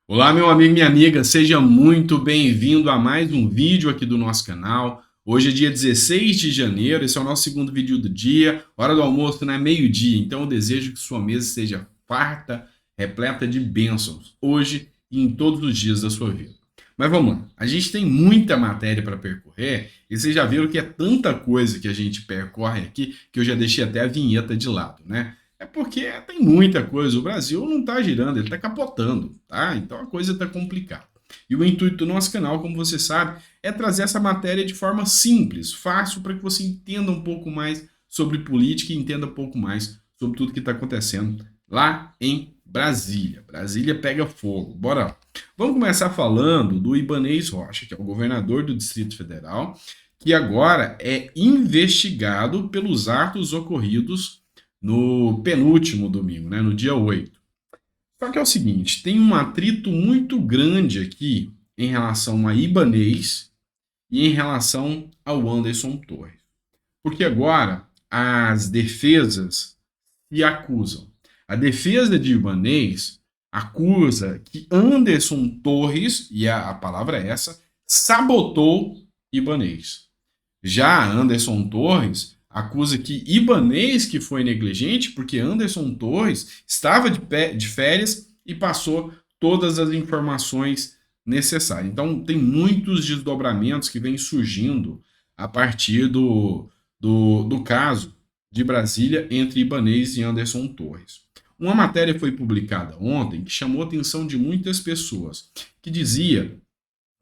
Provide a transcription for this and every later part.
Olá, meu amigo e minha amiga, seja muito bem-vindo a mais um vídeo aqui do nosso canal. Hoje é dia 16 de janeiro, esse é o nosso segundo vídeo do dia, hora do almoço, né? Meio-dia, então eu desejo que sua mesa seja farta, repleta de bênçãos, hoje e em todos os dias da sua vida. Mas vamos lá, a gente tem muita matéria para percorrer e vocês já viram que é tanta coisa que a gente percorre aqui que eu já deixei até a vinheta de lado, né? É porque tem muita coisa. O Brasil não está girando, ele está capotando, tá? Então a coisa está complicada. E o intuito do nosso canal, como você sabe, é trazer essa matéria de forma simples, fácil, para que você entenda um pouco mais sobre política e entenda um pouco mais sobre tudo que está acontecendo lá em Brasília. Brasília pega fogo. Bora lá. Vamos começar falando do Ibanez Rocha, que é o governador do Distrito Federal, que agora é investigado pelos atos ocorridos no penúltimo domingo, né, no dia 8. Só que é o seguinte, tem um atrito muito grande aqui em relação a Ibanez e em relação ao Anderson Torres. Porque agora as defesas se acusam. A defesa de Ibanez acusa que Anderson Torres, e a palavra é essa, sabotou Ibanez. Já Anderson Torres acusa que Ibanez que foi negligente porque Anderson Torres estava de férias e passou todas as informações necessárias. Então tem muitos desdobramentos que vêm surgindo a partir do caso de Brasília entre Ibanez e Anderson Torres. Uma matéria foi publicada ontem que chamou a atenção de muitas pessoas, que dizia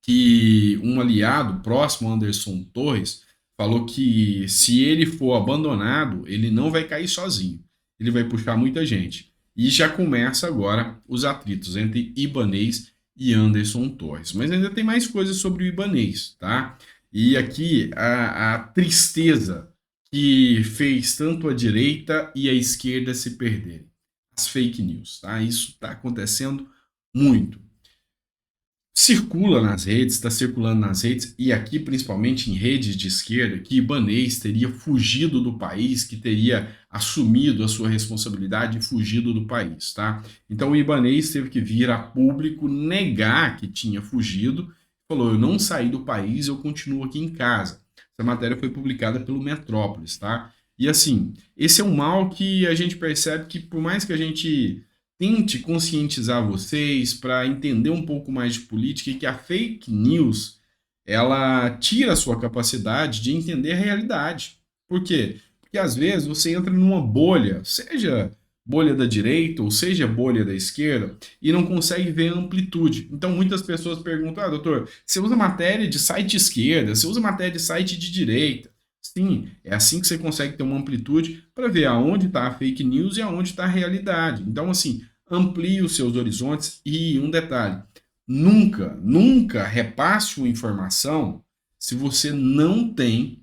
que um aliado próximo a Anderson Torres falou que se ele for abandonado, ele não vai cair sozinho. Ele vai puxar muita gente. E já começa agora os atritos entre Ibanez e Anderson Torres. Mas ainda tem mais coisas sobre o Ibanez, tá? E aqui a tristeza que fez tanto a direita e a esquerda se perderem. As fake news, tá? Isso está acontecendo muito. Circula nas redes, está circulando nas redes, e aqui principalmente em redes de esquerda, que Ibanez teria fugido do país, que teria assumido a sua responsabilidade e fugido do país, tá? Então o Ibanez teve que vir a público negar que tinha fugido, falou, eu não saí do país, eu continuo aqui em casa. Essa matéria foi publicada pelo Metrópolis, tá? E assim, esse é um mal que a gente percebe que por mais que a gente tente conscientizar vocês para entender um pouco mais de política e que a fake news ela tira a sua capacidade de entender a realidade. Por quê? Porque às vezes você entra numa bolha, seja bolha da direita ou seja bolha da esquerda, e não consegue ver a amplitude. Então muitas pessoas perguntam: ah, doutor, você usa matéria de site esquerda, você usa matéria de site de direita? Sim, é assim que você consegue ter uma amplitude para ver aonde está a fake news e aonde está a realidade. Então, assim, amplie os seus horizontes e um detalhe, nunca repasse uma informação se você não tem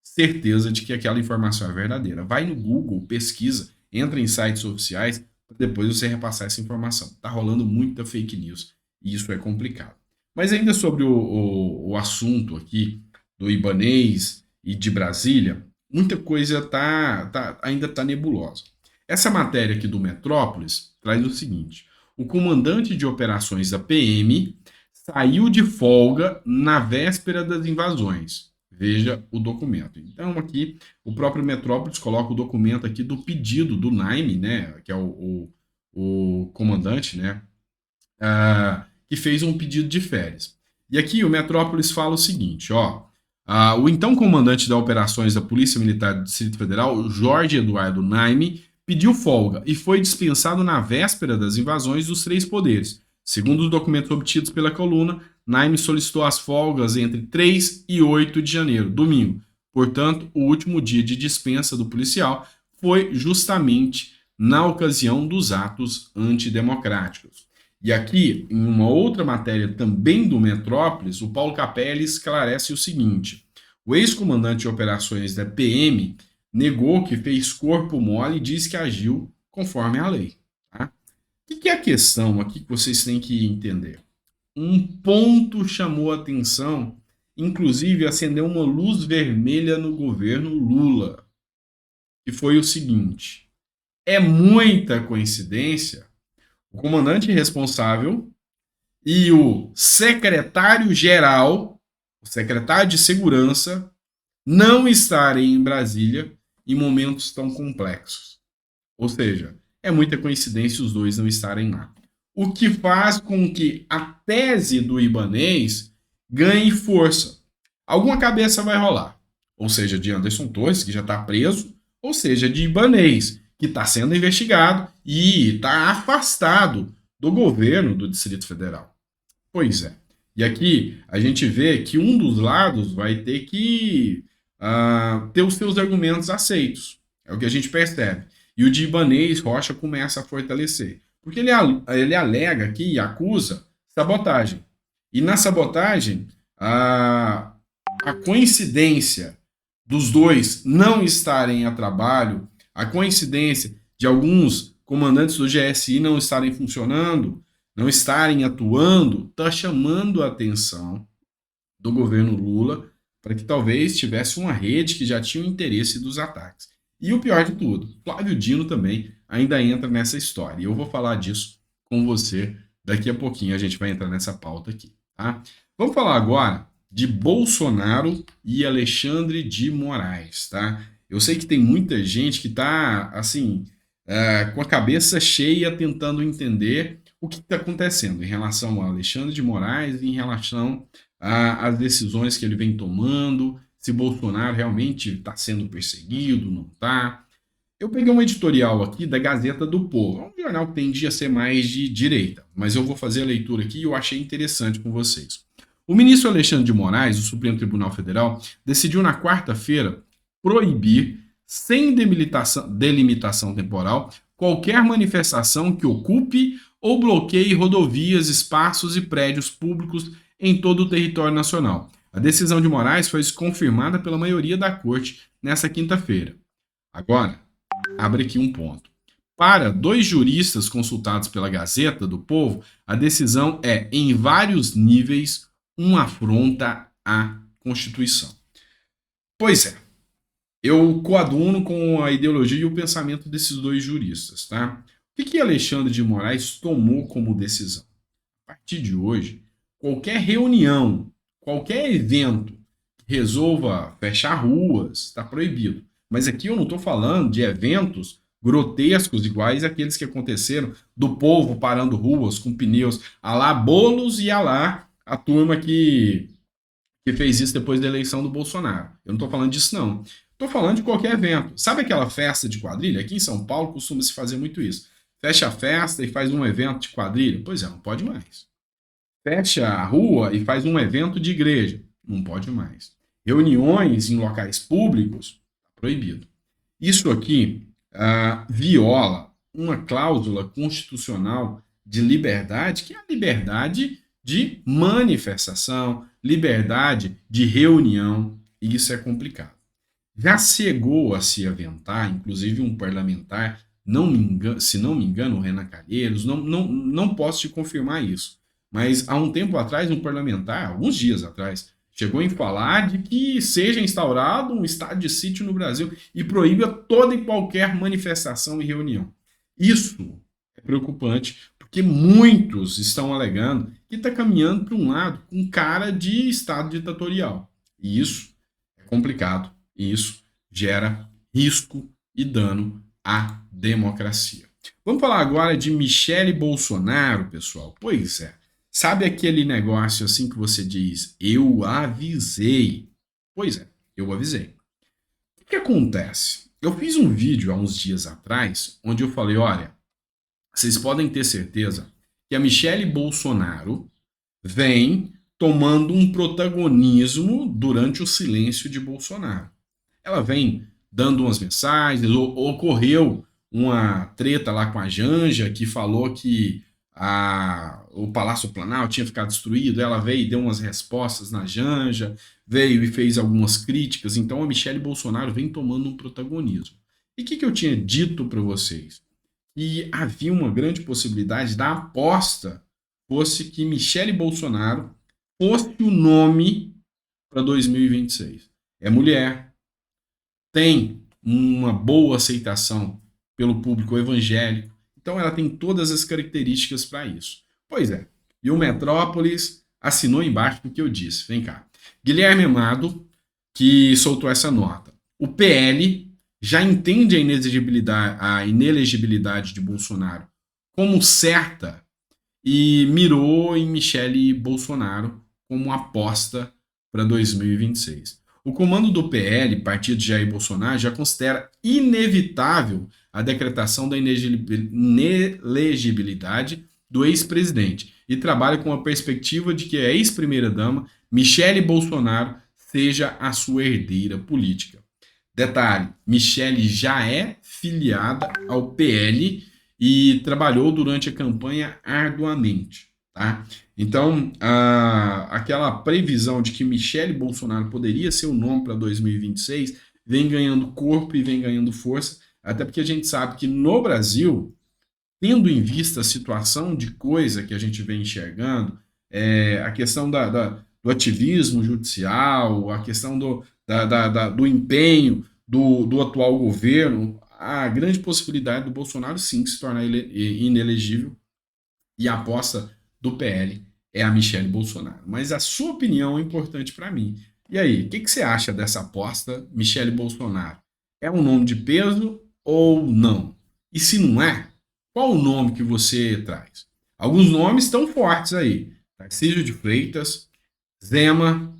certeza de que aquela informação é verdadeira. Vai no Google, pesquisa, entra em sites oficiais, para depois você repassar essa informação. Está rolando muita fake news e isso é complicado. Mas ainda sobre o assunto aqui do Ibanez e de Brasília, muita coisa ainda está nebulosa. Essa matéria aqui do Metrópolis traz o seguinte: o comandante de operações da PM saiu de folga na véspera das invasões. Veja o documento. Então, aqui, o próprio Metrópolis coloca o documento aqui do pedido do Naime, né, que é o comandante, né, que fez um pedido de férias. E aqui o Metrópolis fala o seguinte, ó, o então comandante das operações da Polícia Militar do Distrito Federal, Jorge Eduardo Naime, pediu folga e foi dispensado na véspera das invasões dos três poderes. Segundo os documentos obtidos pela coluna, Naime solicitou as folgas entre 3 e 8 de janeiro, domingo. Portanto, o último dia de dispensa do policial foi justamente na ocasião dos atos antidemocráticos. E aqui, em uma outra matéria também do Metrópolis, o Paulo Capelli esclarece o seguinte: o ex-comandante de operações da PM negou que fez corpo mole e diz que agiu conforme a lei. Tá? O que é a questão aqui que vocês têm que entender? Um ponto chamou a atenção, inclusive acendeu uma luz vermelha no governo Lula, que foi o seguinte: é muita coincidência o comandante responsável e o secretário-geral, o secretário de segurança, não estarem em Brasília em momentos tão complexos. Ou seja, é muita coincidência os dois não estarem lá. O que faz com que a tese do Ibanez ganhe força. Alguma cabeça vai rolar. Ou seja, de Anderson Torres, que já está preso, ou seja, de Ibanez, que está sendo investigado e está afastado do governo do Distrito Federal. Pois é. E aqui a gente vê que um dos lados vai ter que ter os seus argumentos aceitos. É o que a gente percebe. E o de Ibanez Rocha começa a fortalecer. Porque ele alega aqui e acusa sabotagem. E na sabotagem, a coincidência dos dois não estarem a trabalho, a coincidência de alguns comandantes do GSI não estarem funcionando, não estarem atuando, está chamando a atenção do governo Lula para que talvez tivesse uma rede que já tinha o interesse dos ataques. E o pior de tudo, Flávio Dino também ainda entra nessa história. E eu vou falar disso com você daqui a pouquinho. A gente vai entrar nessa pauta aqui. Tá? Vamos falar agora de Bolsonaro e Alexandre de Moraes. Tá? Eu sei que tem muita gente que está assim, com a cabeça cheia tentando entender o que está acontecendo em relação a Alexandre de Moraes e em relação às decisões que ele vem tomando, se Bolsonaro realmente está sendo perseguido, não está. Eu peguei um editorial aqui da Gazeta do Povo, é um jornal que tende a ser mais de direita, mas eu vou fazer a leitura aqui e eu achei interessante com vocês. O ministro Alexandre de Moraes, do Supremo Tribunal Federal, decidiu na quarta-feira proibir, sem delimitação temporal, qualquer manifestação que ocupe ou bloqueie rodovias, espaços e prédios públicos em todo o território nacional. A decisão de Moraes foi confirmada pela maioria da corte nesta quinta-feira. Agora, abre aqui um ponto. Para dois juristas consultados pela Gazeta do Povo, a decisão é, em vários níveis, uma afronta à Constituição. Pois é, eu coaduno com a ideologia e o pensamento desses dois juristas, tá? O que Alexandre de Moraes tomou como decisão? A partir de hoje, qualquer reunião, qualquer evento que resolva fechar ruas, está proibido. Mas aqui eu não estou falando de eventos grotescos iguais àqueles que aconteceram do povo parando ruas com pneus, a lá Bolos e a lá a turma que fez isso depois da eleição do Bolsonaro. Eu não estou falando disso, não. Estou falando de qualquer evento. Sabe aquela festa de quadrilha? Aqui em São Paulo costuma-se fazer muito isso. Fecha a festa e faz um evento de quadrilha? Pois é, não pode mais. Fecha a rua e faz um evento de igreja? Não pode mais. Reuniões em locais públicos? Proibido. Isso aqui viola uma cláusula constitucional de liberdade, que é a liberdade de manifestação, liberdade de reunião, e isso é complicado. Já chegou a se aventar, inclusive um parlamentar, se não me engano, o Renan Calheiros, não posso te confirmar isso, mas há um tempo atrás, um parlamentar, alguns dias atrás, chegou em falar de que seja instaurado um estado de sítio no Brasil e proíba toda e qualquer manifestação e reunião. Isso é preocupante, porque muitos estão alegando que está caminhando para um lado com cara de estado ditatorial. E isso é complicado, e isso gera risco e dano à democracia. Vamos falar agora de Michele Bolsonaro, pessoal. Pois é. Sabe aquele negócio assim que você diz, eu avisei? Pois é, eu avisei. O que acontece? Eu fiz um vídeo há uns dias atrás, onde eu falei, olha, vocês podem ter certeza que a Michele Bolsonaro vem tomando um protagonismo durante o silêncio de Bolsonaro. Ela vem dando umas mensagens, ocorreu uma treta lá com a Janja, que falou que o Palácio Planalto tinha ficado destruído, ela veio e deu umas respostas na Janja, veio e fez algumas críticas, então a Michele Bolsonaro vem tomando um protagonismo. E o que eu tinha dito para vocês? Que havia uma grande possibilidade da aposta fosse que Michele Bolsonaro fosse o nome para 2026. É mulher, tem uma boa aceitação pelo público evangélico, então ela tem todas as características para isso. Pois é, E o Metrópolis assinou embaixo do que eu disse. Vem cá. Guilherme Amado, que soltou essa nota. O PL já entende a inelegibilidade de Bolsonaro como certa e mirou em Michele Bolsonaro como aposta para 2026. O comando do PL, partido de Jair Bolsonaro, já considera inevitável a decretação da inelegibilidade do ex-presidente e trabalha com a perspectiva de que a ex-primeira-dama, Michele Bolsonaro, seja a sua herdeira política. Detalhe, Michele já é filiada ao PL e trabalhou durante a campanha arduamente. Tá? Então, aquela previsão de que Michele Bolsonaro poderia ser o nome para 2026 vem ganhando corpo e vem ganhando força, até porque a gente sabe que no Brasil, tendo em vista a situação de coisa que a gente vem enxergando, a questão do ativismo judicial, a questão do empenho do atual governo, a grande possibilidade do Bolsonaro sim se tornar inelegível e a aposta do PL é a Michele Bolsonaro. Mas a sua opinião é importante para mim. E aí, o que você acha dessa aposta, Michele Bolsonaro? É um nome de peso ou não? E se não é, qual o nome que você traz? Alguns nomes estão fortes aí. Tarcísio de Freitas, Zema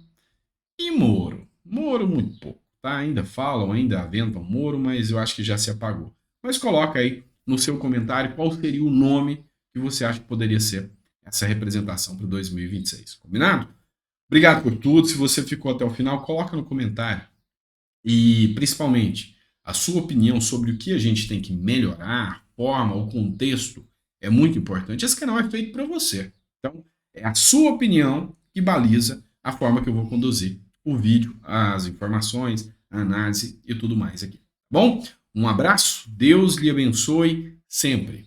e Moro. Moro muito pouco, tá? Ainda falam, ainda aventam Moro, mas eu acho que já se apagou. Mas coloca aí no seu comentário qual seria o nome que você acha que poderia ser essa representação para 2026. Combinado? Obrigado por tudo. Se você ficou até o final, coloca no comentário. E, principalmente, a sua opinião sobre o que a gente tem que melhorar, a forma, o contexto, é muito importante. Esse canal é feito para você. Então, é a sua opinião que baliza a forma que eu vou conduzir o vídeo, as informações, a análise e tudo mais aqui. Bom, um abraço, Deus lhe abençoe sempre.